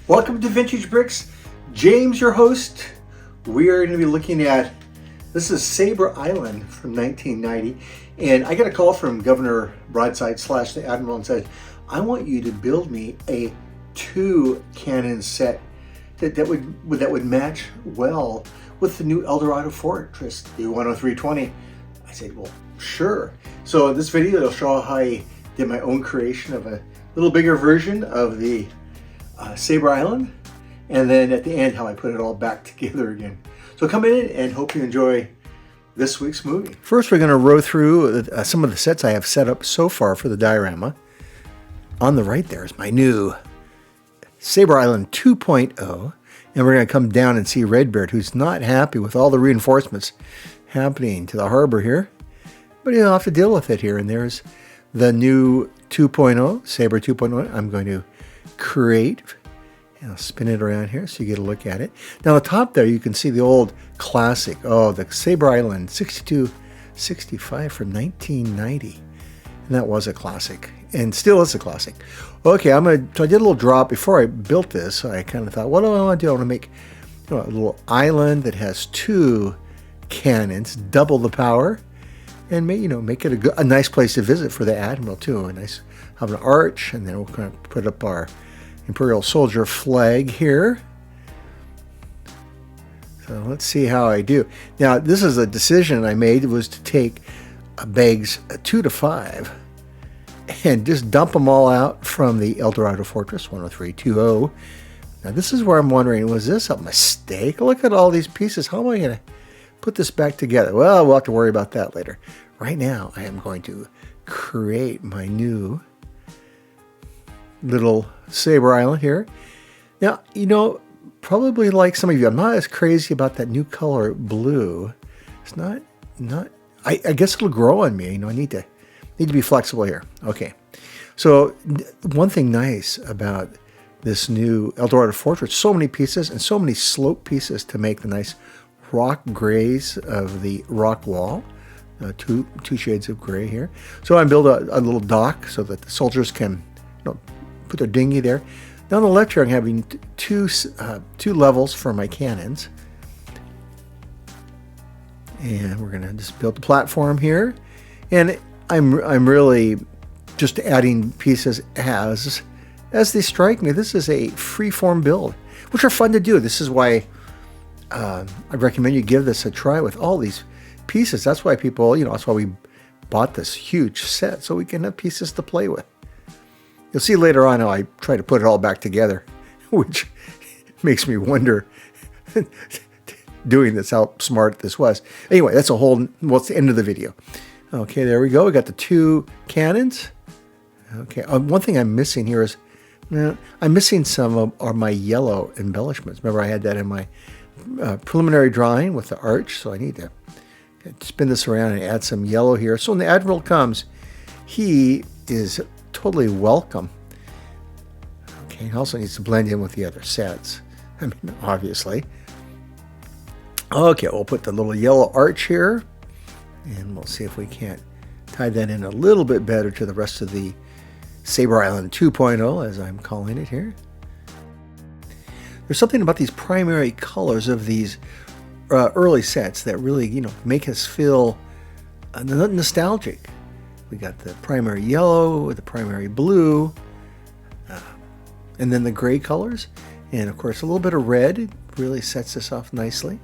Welcome to Vintage Bricks. James, your host. We are going to be looking at, this is Sabre Island from 1990. And I got a call from Governor Broadside / the Admiral and said, I want you to build me a 2 cannon set that would match well with the new Eldorado Fortress, the 10320. I said, well, sure. So in this video, it'll show how I did my own creation of a little bigger version of the Sabre Island, and then at the end how I put it all back together again. So come in and hope you enjoy this week's movie. First, we're going to row through some of the sets I have set up so far for the diorama. On the right there is my new Sabre Island 2.0, and we're going to come down and see Redbeard, who's not happy with all the reinforcements happening to the harbor here, but he'll have to deal with it here. And there's the new 2.0, Sabre 2.0. I'm going to create, and I'll spin it around here so you get a look at it. Now, on the top there, you can see the old classic. Oh, the Sabre Island 6265 from 1990. And that was a classic, and still is a classic. Okay, so I did a little drop before I built this. I kind of thought, what do I want to do? I want to make a little island that has 2 cannons, double the power, and make it a nice place to visit for the Admiral too. Have an arch, and then we'll kind of put up our Imperial Soldier flag here. So let's see how I do. Now, this is a decision I made, was to take bags 2 to 5 and just dump them all out from the Eldorado Fortress 10320. Now, this is where I'm wondering, was this a mistake? Look at all these pieces. How am I going to put this back together? Well, we'll have to worry about that later. Right now, I am going to create my new little Sabre Island here. Now, probably like some of you, I'm not as crazy about that new color blue. It's not. I guess it'll grow on me. I need to be flexible here. Okay. So one thing nice about this new Eldorado Fortress, so many pieces and so many slope pieces to make the nice rock grays of the rock wall. Two shades of gray here. So I build a little dock so that the soldiers can put their dinghy there. Down the left here, I'm having two levels for my cannons. And we're gonna just build the platform here. And I'm really just adding pieces as they strike me. This is a free-form build, which are fun to do. This is why I recommend you give this a try with all these pieces. That's why people, that's why we bought this huge set, so we can have pieces to play with. You'll see later on how I try to put it all back together, which makes me wonder, doing this, how smart this was. Anyway, that's it's the end of the video. Okay, there we go. We got the 2 cannons. Okay, one thing I'm missing here is, I'm missing some of my yellow embellishments. Remember, I had that in my preliminary drawing with the arch, so I need to spin this around and add some yellow here. So when the Admiral comes, he is totally welcome. Okay, also needs to blend in with the other sets. Obviously. Okay, we'll put the little yellow arch here, and we'll see if we can't tie that in a little bit better to the rest of the Sabre Island 2.0, as I'm calling it here. There's something about these primary colors of these early sets that really, make us feel nostalgic. We got the primary yellow, the primary blue, and then the gray colors. And of course, a little bit of red really sets this off nicely.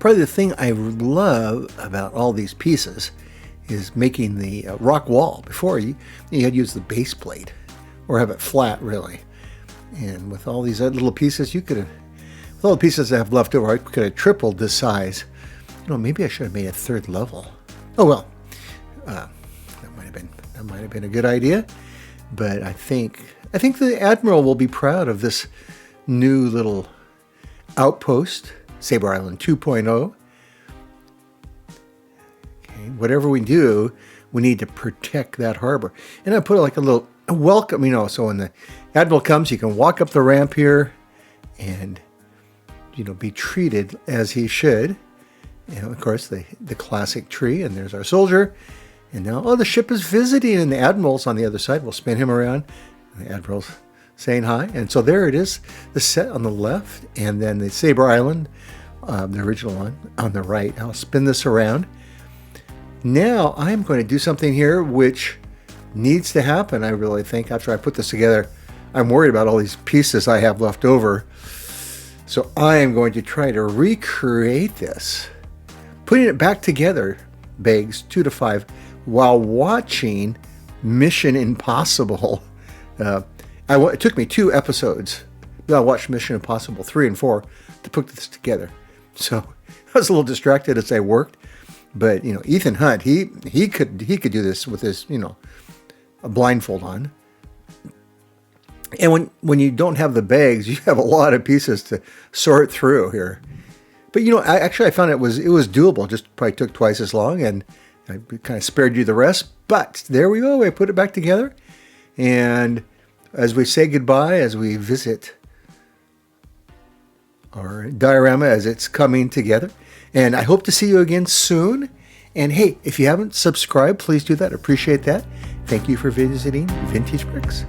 Probably the thing I love about all these pieces is making the rock wall. Before, you had to use the base plate or have it flat, really. And with all these other little pieces, with all the pieces I have left over, I could have tripled this size. Maybe I should have made a 3rd level. Oh well, that might have been a good idea. But I think the Admiral will be proud of this new little outpost, Sabre Island 2.0. Okay, whatever we do, we need to protect that harbor. And I put like a little welcome, so when the Admiral comes, you can walk up the ramp here and be treated as he should. Of course, the classic tree, and there's our soldier. And now, the ship is visiting, and the Admiral's on the other side. We'll spin him around. The Admiral's saying hi. And so there it is, the set on the left, and then the Sabre Island, the original one, on the right. I'll spin this around. Now I'm going to do something here which needs to happen, I really think, after I put this together. I'm worried about all these pieces I have left over. So I am going to try to recreate this, putting it back together, bags 2 to 5, while watching Mission Impossible. It took me 2 episodes. I watched Mission Impossible 3 and 4 to put this together. So I was a little distracted as I worked. But, you know, Ethan Hunt, he could do this with his, you know, a blindfold on. And when you don't have the bags, you have a lot of pieces to sort through here. But, you know, I found it was doable. Just probably took twice as long, and I kind of spared you the rest. But there we go. I put it back together. And as we say goodbye, as we visit our diorama as it's coming together. And I hope to see you again soon. And hey, if you haven't subscribed, please do that. Appreciate that. Thank you for visiting Vintage Bricks.